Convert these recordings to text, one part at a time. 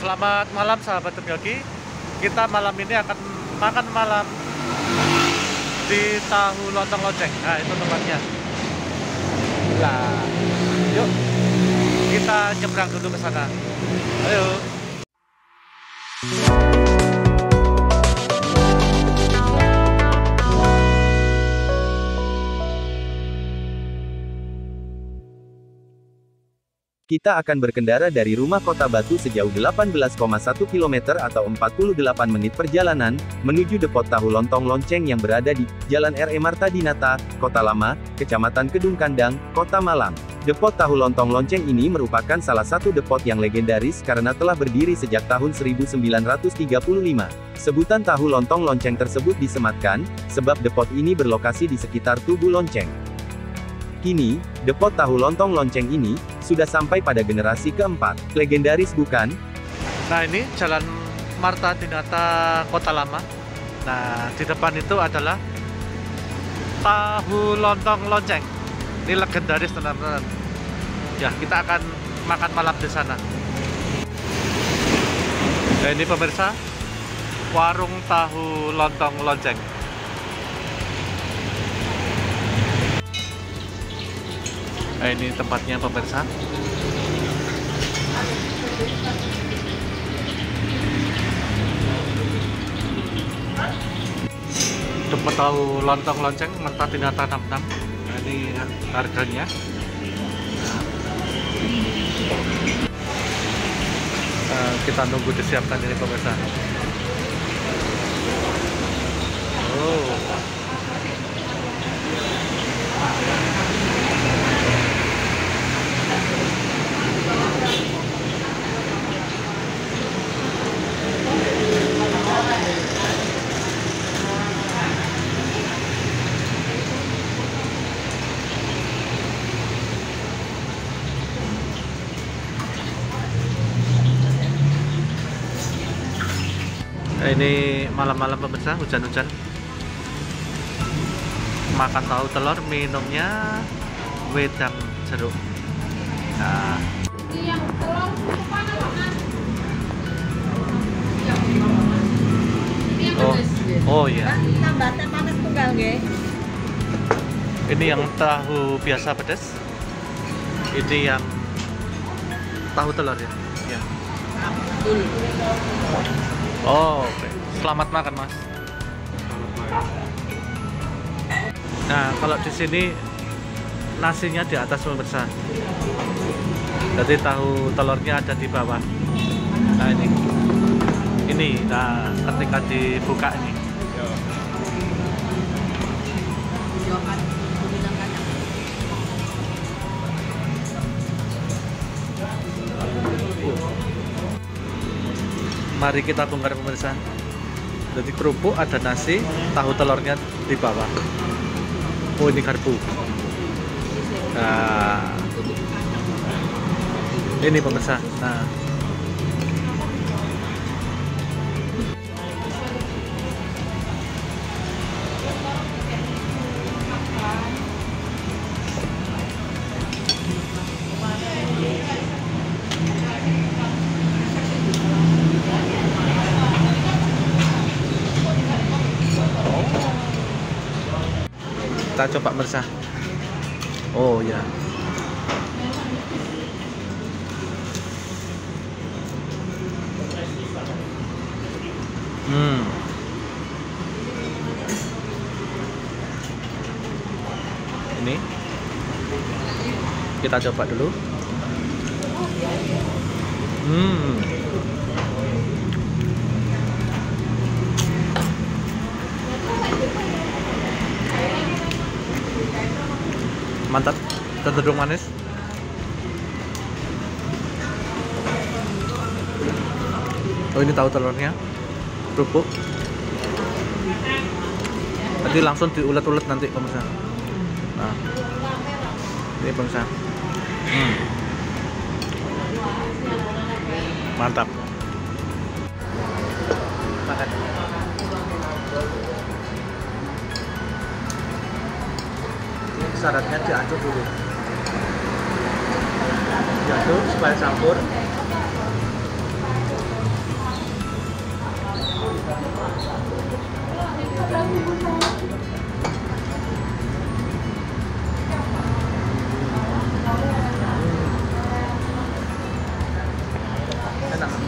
Selamat malam sahabat Temyoki. Kita malam ini akan makan malam di Tahu Lontong Lonceng. Nah, itu tempatnya. Nah, yuk kita nyebrang dulu ke sana. Ayo. Kita akan berkendara dari rumah Kota Batu sejauh 18,1 km atau 48 menit perjalanan, menuju Depot Tahu Lontong Lonceng yang berada di Jalan R.E. Marta Dinata, Kota Lama, Kecamatan Kedung Kandang, Kota Malang. Depot Tahu Lontong Lonceng ini merupakan salah satu depot yang legendaris karena telah berdiri sejak tahun 1935. Sebutan Tahu Lontong Lonceng tersebut disematkan, sebab depot ini berlokasi di sekitar Tugu Lonceng. Kini, Depot Tahu Lontong Lonceng ini sudah sampai pada generasi keempat. Legendaris bukan? Nah, ini Jalan Marta Dinata Kota Lama. Nah, di depan itu adalah Tahu Lontong Lonceng. Ini legendaris teman-teman. Ya, kita akan makan malam di sana. Nah, ini pemirsa, warung Tahu Lontong Lonceng. Nah, ini tempatnya pemirsa. Depot Tahu Lontong Lonceng Marta Dinata 66. Nah, ini harganya. Kita nunggu disiapkan ini pemirsa. Oh. Ini malam-malam pemirsa, hujan-hujan. Makan tahu telur, minumnya wedang jeruk. Nah. Oh iya. Ini yang tahu biasa pedas. Ini yang tahu telur ya. Ya. Oh, oke. Selamat makan, Mas. Nah, kalau di sini nasinya di atas pemirsa. Jadi tahu telurnya ada di bawah. Nah, ini nah, ketika dibuka ini. Mari kita bongkar pemirsa. Jadi kerupuk ada nasi, tahu telurnya di bawah. Oh, ini garpu. Nah, ini pemirsa. Nah, kita coba pemirsa. Oh ya. Ini kita coba dulu. Mantap, cenderung manis. Oh, ini tahu telurnya, kerupuk. Nanti langsung diulet-ulet nanti pemirsa. Nah, ini pemirsa. Mantap. Makan. Syaratnya diaduk dulu. Diaduk supaya campur. masak.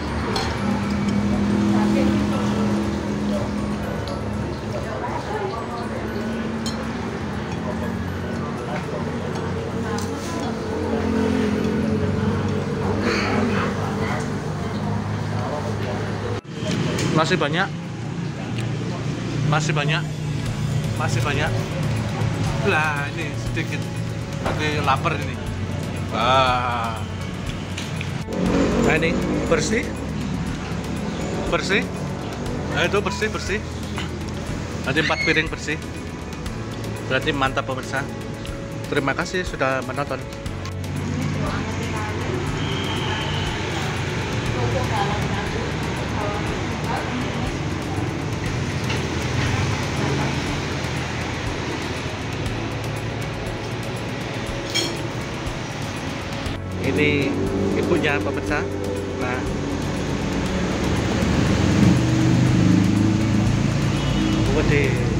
Masih banyak, masih banyak, masih banyak. Lah ini sedikit, nanti lapar ini. Nah ini bersih, bersih. Nah itu bersih, bersih. Nanti 4 piring bersih. Berarti mantap pemirsa. Terima kasih sudah menonton. Ini ibunya pemirsa. Nah, Waduh.